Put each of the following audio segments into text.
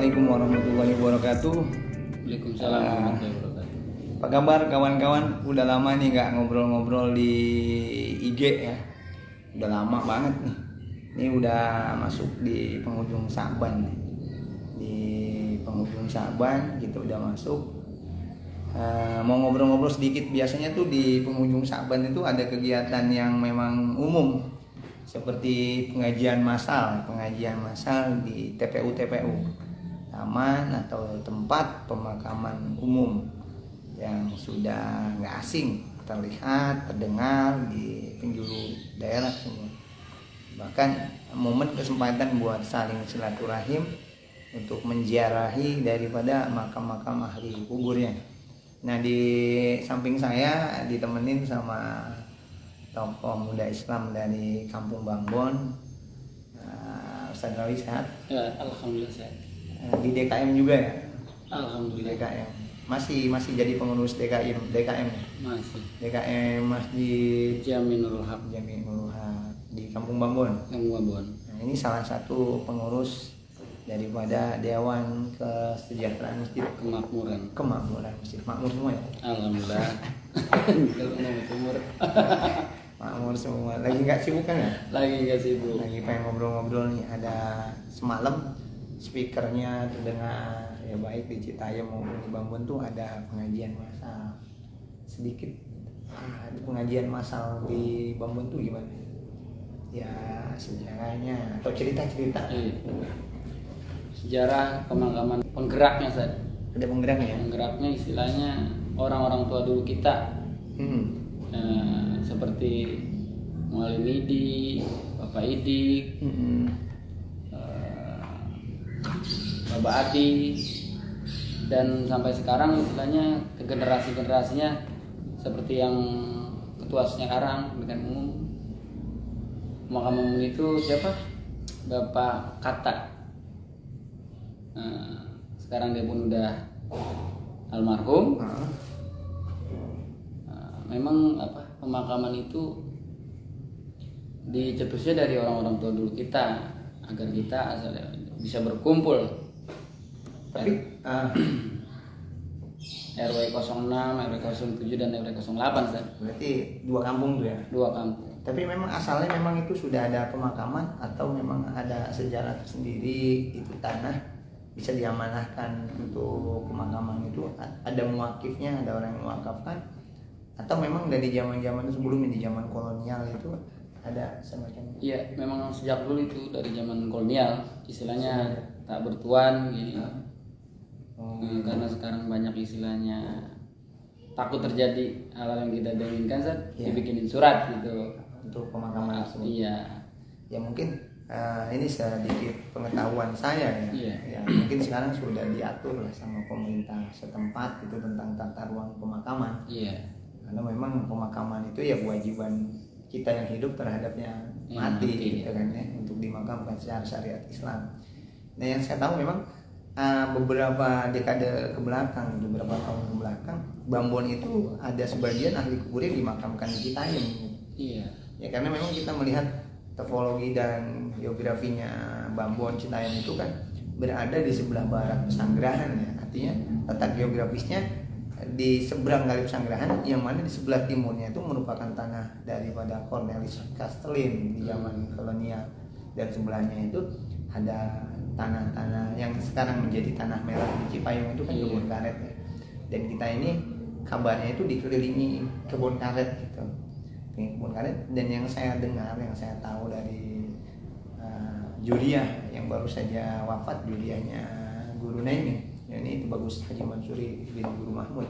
Assalamualaikum warahmatullahi wabarakatuh. Waalaikumsalam warahmatullahi wabarakatuh. Apa kabar kawan-kawan? Udah lama nih nggak ngobrol-ngobrol di IG ya. Udah lama banget nih. Ini udah masuk di penghujung Sa'ban nih. Di penghujung Sa'ban kita udah masuk. Mau ngobrol-ngobrol sedikit. Biasanya tuh di penghujung Sa'ban itu ada kegiatan yang memang umum, seperti pengajian massal di TPU taman atau tempat pemakaman umum yang sudah nggak asing terlihat terdengar di penjuru daerah semua. Bahkan momen kesempatan buat saling silaturahim untuk menziarahi daripada makam-makam ahli kuburnya. Nah, di samping saya ditemenin sama tokoh muda Islam dari Kampung Bangbon, Ustaz Rawi sehat? Ya, alhamdulillah sehat. Di DKM juga ya? Alhamdulillah. DKM. Masih jadi pengurus DKM Masih. DKM Masjid Jaminul Haq Jaminul Haq di Kampung Bangbon. Bangbon. Nah, ini salah satu pengurus daripada Dewan Kesejahteraan Masjid Kemakmuran Masjid. Makmur semua ya? Alhamdulillah. Kalau nomor umur Makmur semua. Lagi nggak sibuk kan ya? lagi nggak sibuk. Lagi pengen ngobrol-ngobrol nih. Ada semalam speakernya terdengar ya, baik di Citayam maupun di Bangbon tuh ada pengajian massal. Sedikit ada pengajian massal di Bangbon tuh gimana? Ya sejarahnya atau cerita-cerita. Sejarah pemakaman penggeraknya Ustaz. Ada penggeraknya ya? Penggeraknya istilahnya orang-orang tua dulu kita. Seperti Mualim Idi, Bapak Idik, Bapak Adi, dan sampai sekarang istilahnya ke generasinya seperti yang ketua sekarang dengan umum. Makam umum itu siapa? Bapak Kata. Sekarang dia pun udah almarhum. Memang pemakaman itu dicetusnya dari orang-orang tua dulu kita agar kita bisa berkumpul. Tapi RW 06, RW 07 dan RW 08 Ustaz. berarti dua kampung tuh ya? Dua kampung. Tapi memang asalnya memang itu sudah ada pemakaman atau memang ada sejarah tersendiri itu tanah bisa diamanahkan untuk pemakaman itu, ada muwakifnya, ada orang yang mewakafkan, atau memang dari zaman-zaman sebelumnya di zaman kolonial itu ada semacam? Iya, memang sejak dulu itu dari zaman kolonial istilahnya tak bertuan gini. Karena sekarang banyak istilahnya takut terjadi hal yang tidak diinginkan, dibikinin surat gitu untuk pemakaman tersebut. Iya. Ya mungkin ini sedikit pengetahuan saya ya. Ya mungkin sekarang sudah diatur lah sama pemerintah setempat itu tentang tata ruang pemakaman. Iya. Karena memang pemakaman itu ya kewajiban kita yang hidup terhadapnya mati gitu kan ya, untuk dimakamkan secara syariat Islam. Nah, yang saya tahu memang beberapa dekade ke belakang, beberapa tahun ke belakang, Bangbon itu ada sebagian ahli kubur yang dimakamkan di Citayam. Iya. Ya karena memang kita melihat topologi dan geografinya Bangbon Citayam itu kan berada di sebelah barat Pesanggerahan ya. Artinya letak geografisnya di seberang kali Pesanggerahan, yang mana di sebelah timurnya itu merupakan tanah daripada Cornelis Castellin di zaman kolonial, dan sebelahnya itu ada tanah-tanah yang sekarang menjadi tanah merah di Cipayung itu kan kebun karet ya. Dan kita ini kabarnya itu dikelilingi kebun karet gitu. Kebun karet, dan yang saya dengar, yang saya tahu dari Juriah yang baru saja wafat, Juriahnya Guru Naimin, ya ini itu bagus, Haji Mansuri bin Guru Mahmud.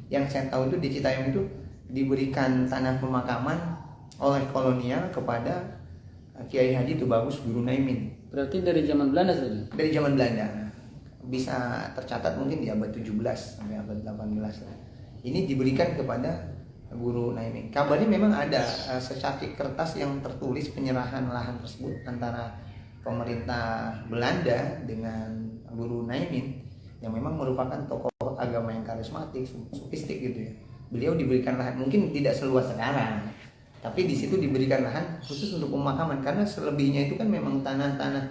Yang saya tahu itu di Citayam itu diberikan tanah pemakaman oleh kolonial kepada Kiai Haji Tubagus Guru Naimin. Berarti dari zaman Belanda saja? Dari zaman Belanda. Bisa tercatat mungkin di abad 17 sampai abad 18 lah. Ini diberikan kepada Guru Naimin. Kabarnya memang ada secapik kertas yang tertulis penyerahan lahan tersebut antara pemerintah Belanda dengan Guru Naimin, yang memang merupakan tokoh agama yang karismatik, sufistik gitu ya. Beliau diberikan lahan, mungkin tidak seluas sekarang, tapi di situ diberikan lahan khusus untuk pemakaman, karena selebihnya itu kan memang tanah-tanah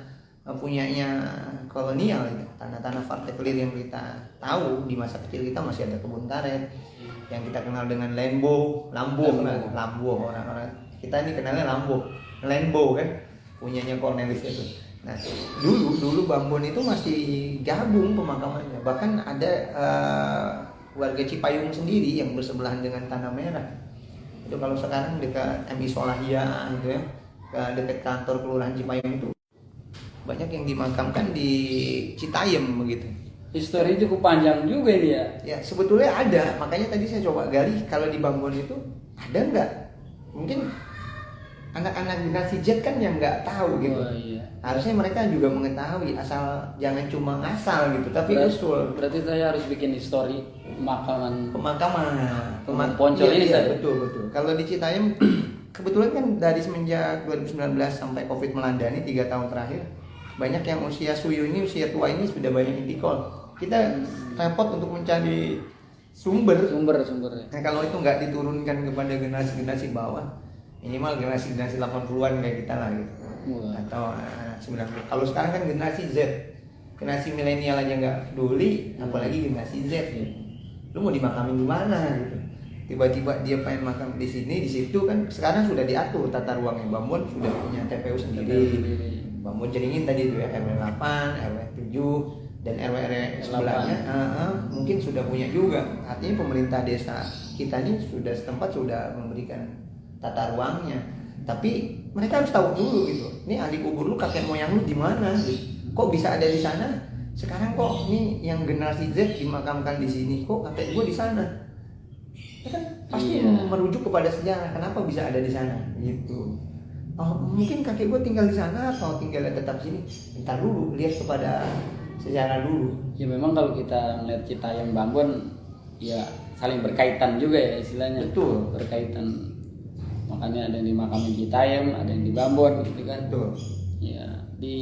punyanya kolonial gitu. tanah-tanah partai clear yang kita tahu di masa kecil kita masih ada kebun karet yang kita kenal dengan Lambo orang-orang kita ini kenalnya Lambo kan punyanya Cornelis itu. Nah dulu Bambon itu masih gabung pemakamannya, bahkan ada warga Cipayung sendiri yang bersebelahan dengan Tanah Merah. Itu kalau sekarang dekat MI Solahia gitu ya, dekat kantor kelurahan Cipayung itu banyak yang dimakamkan di Citayam begitu. Histori cukup panjang juga ini ya. Ya sebetulnya ada, makanya tadi saya coba gali kalau di Bambon itu ada nggak? Mungkin anak-anak generasi Z kan yang nggak tahu gitu. Oh, iya. Harusnya mereka juga mengetahui, asal jangan cuma ngasal gitu, tapi usul. Berarti saya harus bikin histori pemakaman Poncol ini iya, saja. betul. Kalau di Citayam kebetulan kan dari semenjak 2019 sampai Covid melanda ini 3 tahun terakhir, banyak yang usia suyu ini, usia tua ini sudah banyak yang dikol. Kita repot untuk mencari sumbernya. Nah kalau itu nggak diturunkan kepada generasi bawah, minimal generasi 80-an kayak kita lah gitu. Atau 90. Kalau sekarang kan generasi Z, generasi milenial aja nggak peduli, apalagi generasi Z gitu. Lu mau dimakamin di mana gitu? Tiba-tiba dia pengen makam di sini, di situ kan sekarang sudah diatur tata ruangnya. Bambon sudah punya TPU sendiri. Bambon Jeringin tadi itu ya, RW 8, RW 7 dan RW sebelahnya mungkin sudah punya juga. Artinya pemerintah desa kita ini sudah setempat sudah memberikan tata ruangnya. Tapi mereka harus tahu dulu gitu. Ini ahli kubur lu, kakek moyang lu di mana? Gitu. Kok bisa ada di sana? Sekarang kok ini yang generasi Z dimakamkan di sini, kok kakek gua di sana? Ya kan pasti merujuk kepada sejarah. Kenapa bisa ada di sana? Gitu. Oh, mungkin kakek gue tinggal di sana atau tinggalnya tetap sini. Bentar dulu, lihat kepada sejarah dulu. Ya memang kalau kita melihat Citayam Bambon ya saling berkaitan juga ya istilahnya. Betul. Berkaitan. Makanya ada yang di makam Citayam, ada yang di Bambon gitu kan. Betul. Ya di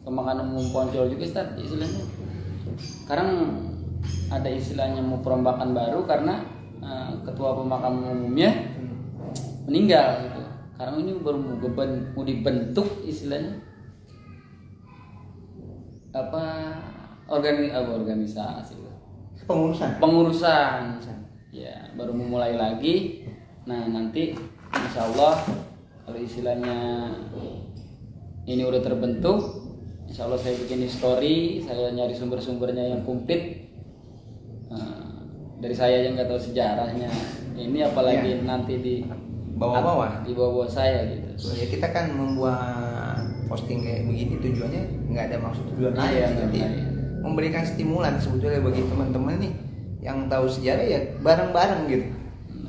pemakaman umum Poncol juga Ustaz istilahnya. Sekarang ada istilahnya mau perombakan baru karena ketua pemakaman umumnya meninggal gitu. Karena ini baru mau dibentuk istilahnya organisasi pengurusan ya baru memulai lagi. Nah nanti insya Allah kalau istilahnya ini udah terbentuk, insya Allah saya bikin histori, saya nyari sumber-sumbernya yang komplit. Dari saya yang nggak tahu sejarahnya ini, apalagi nanti di bawah saya gitu. Ya kita kan membuat posting kayak begini tujuannya nggak ada maksud tujuan lain, jadi memberikan stimulan sebetulnya bagi teman-teman nih yang tahu sejarah ya bareng-bareng gitu.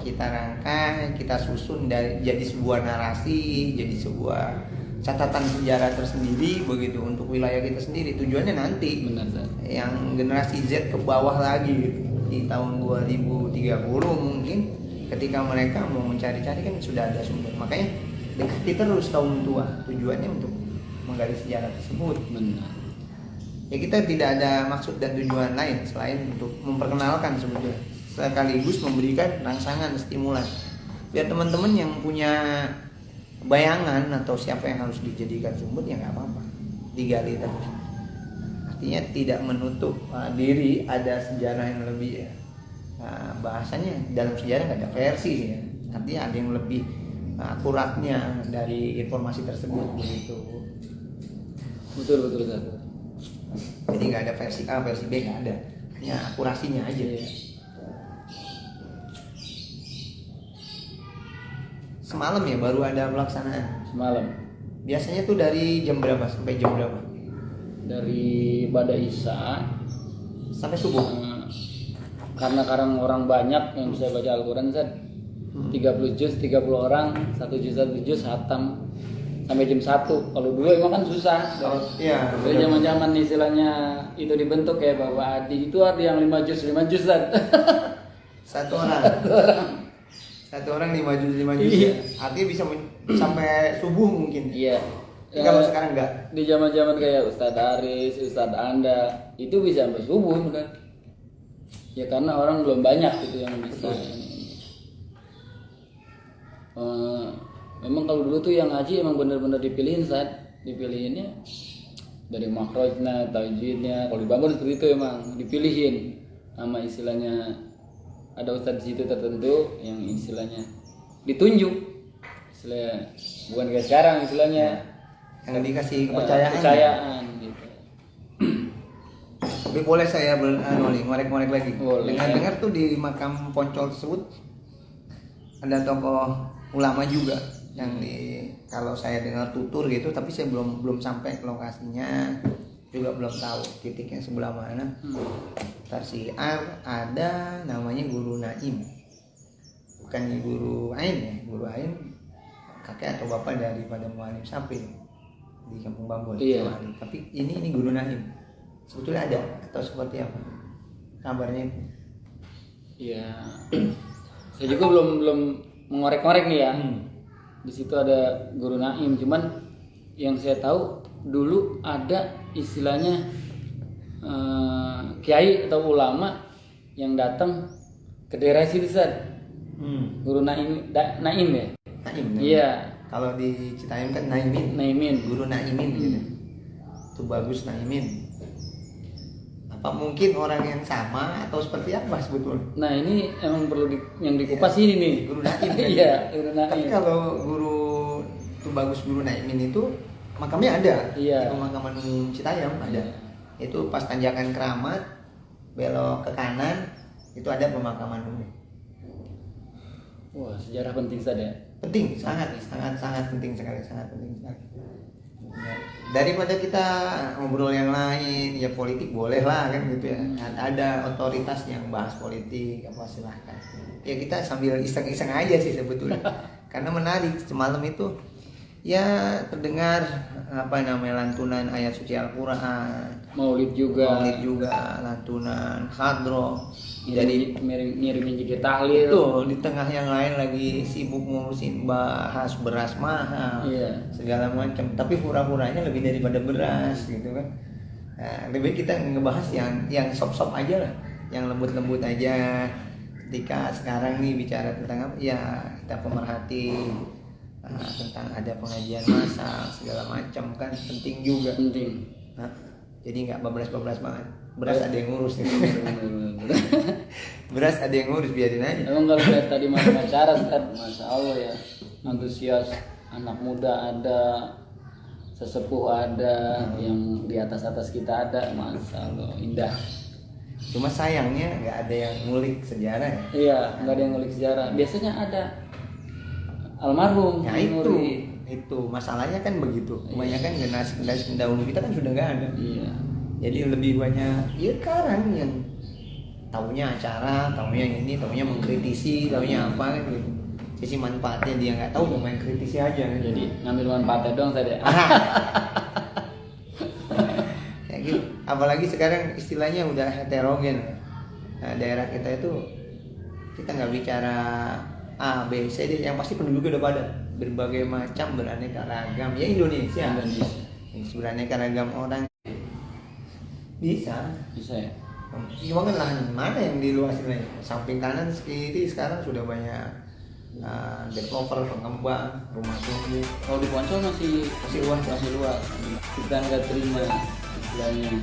Kita rangkai, kita susun jadi sebuah narasi, jadi sebuah catatan sejarah tersendiri begitu untuk wilayah kita sendiri. Tujuannya nanti yang generasi Z ke bawah lagi gitu. Di tahun 2030 mungkin ketika mereka mau mencari-cari kan sudah ada sumber. Makanya dekati terus kaum tua, tujuannya untuk menggali sejarah tersebut. Benar. Ya kita tidak ada maksud dan tujuan lain selain untuk memperkenalkan sebetulnya, sekaligus memberikan rangsangan, stimulan biar teman-teman yang punya bayangan atau siapa yang harus dijadikan sumber ya nggak apa-apa, digali terus. Artinya tidak menutup diri ada sejarah yang lebih ya. Nah, bahasanya dalam sejarah nggak ada versi sih ya. Artinya ada yang lebih akuratnya dari informasi tersebut begitu. Betul. Jadi nggak ada versi A, versi B nggak ada, hanya akurasinya aja. Semalam ya baru ada pelaksanaan. Semalam. Biasanya tuh dari jam berapa sampai jam berapa? Dari Bada Isya sampai subuh. Karena orang banyak yang bisa baca Al-Quran, 30 juz, 30 orang, 1 juz hatam sampai jam 1. Kalau dulu emang kan susah. Iya. Dari zaman-zaman istilahnya itu dibentuk ya Bapak Adi, itu ada yang 5 juz Satu orang 5 juz Iya. Artinya bisa sampai subuh mungkin. Iya. Kalau sekarang enggak. Di zaman-zaman kayak Ustadz Aris, Ustadz Anda, itu bisa sampai subuh kan. Ya karena orang belum banyak gitu yang bisa. Memang kalau dulu tuh yang ngaji emang benar-benar dipilihinnya dari makrojnya, tajwidnya. Kalau di Bangor seperti itu emang dipilihin sama istilahnya, ada ustadz di situ tertentu yang istilahnya ditunjuk, istilahnya bukan kayak sekarang istilahnya yang dikasih kepercayaan. kepercayaan gitu. Tapi boleh saya ngorek-ngorek lagi. Boleh. Dengar tuh di makam Poncol tersebut ada tokoh ulama juga yang kalau saya dengar tutur gitu, tapi saya belum sampai ke lokasinya, juga belum tahu titiknya sebelah mana. Tarsiar ada namanya Guru Naim, bukan Guru Ain ya. Guru Ain kakek atau bapak daripada Mualim Sapin di Kampung Bangor. Iya. Tapi ini Guru Naim sebetulnya ada atau seperti apa kabarnya itu? Iya. Saya juga belum mengorek-ngorek nih ya. Di situ ada Guru Naim, cuman yang saya tahu dulu ada istilahnya kiai atau ulama yang datang ke daerah situ, Ustaz. Guru Naim Naim ya? Naim. Iya. Kalau di Citayam kan Naimin. Guru Naimin gitu. Itu bagus Naimin. Apa mungkin orang yang sama atau seperti apa sebetulnya? Nah, ini emang perlu yang dikupas ini nih. Guru Naim. Kan? Iya, Guru Naim. Tapi kalau Guru itu bagus Guru Naimin itu makamnya ada. Iya. Di pemakaman Citayam ada. Iya. Itu pas tanjakan Keramat belok ke kanan itu ada pemakaman umum. Wah, sejarah penting saja. Penting, sangat penting sekali, sangat penting sekali. Ya, daripada kita ngobrol yang lain, ya politik boleh lah kan gitu ya. Ada otoritas yang bahas politik, apa silahkan. Ya kita sambil iseng-iseng aja sih sebetulnya. Karena menarik semalam itu ya terdengar lantunan ayat suci Al-Quran, Maulid juga, lantunan hadroh. jadi ngirimin jikir tahlil. Tuh di tengah yang lain lagi sibuk ngurusin bahas beras mahal, segala macam. Tapi hura-huranya lebih daripada beras gitu kan. Nah, lebih kita ngebahas yang sop-sop aja lah, yang lembut-lembut aja. Ketika sekarang nih bicara tentang apa? Ya kita pemerhati tentang ada pengajian masak segala macam kan penting juga. Penting. Nah, jadi nggak bablas-bablas banget. Beras ada yang ngurus nih. Beras ada yang ngurus, biarin aja. Emang kalau lihat tadi macam acara, Masya Allah ya, antusias, anak muda ada, sesepuh ada, yang di atas kita ada, Masya Allah, indah. Cuma sayangnya nggak ada yang ngulik sejarah ya. Iya, nggak ada yang ngulik sejarah. Biasanya ada almarhum. Ya itu masalahnya kan begitu. Kebanyakan generasi pendahulu kita kan sudah nggak ada. Iya. Jadi lebih banyak ya sekarang yang taunya acara, taunya ini, taunya mengkritisi, taunya apa kan gitu. Sisi manfaatnya dia nggak tahu, mau main kritisi aja kan. Jadi ngambil manfaatnya doang saja. Ya gitu. Apalagi sekarang istilahnya udah heterogen. Nah, daerah kita itu kita nggak bicara A, B, C, D, yang pasti penduduknya udah pada berbagai macam, beraneka ragam. Ya Indonesia. Beraneka ragam orang. Bisa ya. Cuma kan lahan mana yang diluasin lagi? Samping kanan kiri sekarang sudah banyak developer, pengembang, rumah tunggu. Kalau di Poncol masih luas. Kita nggak terima istilahnya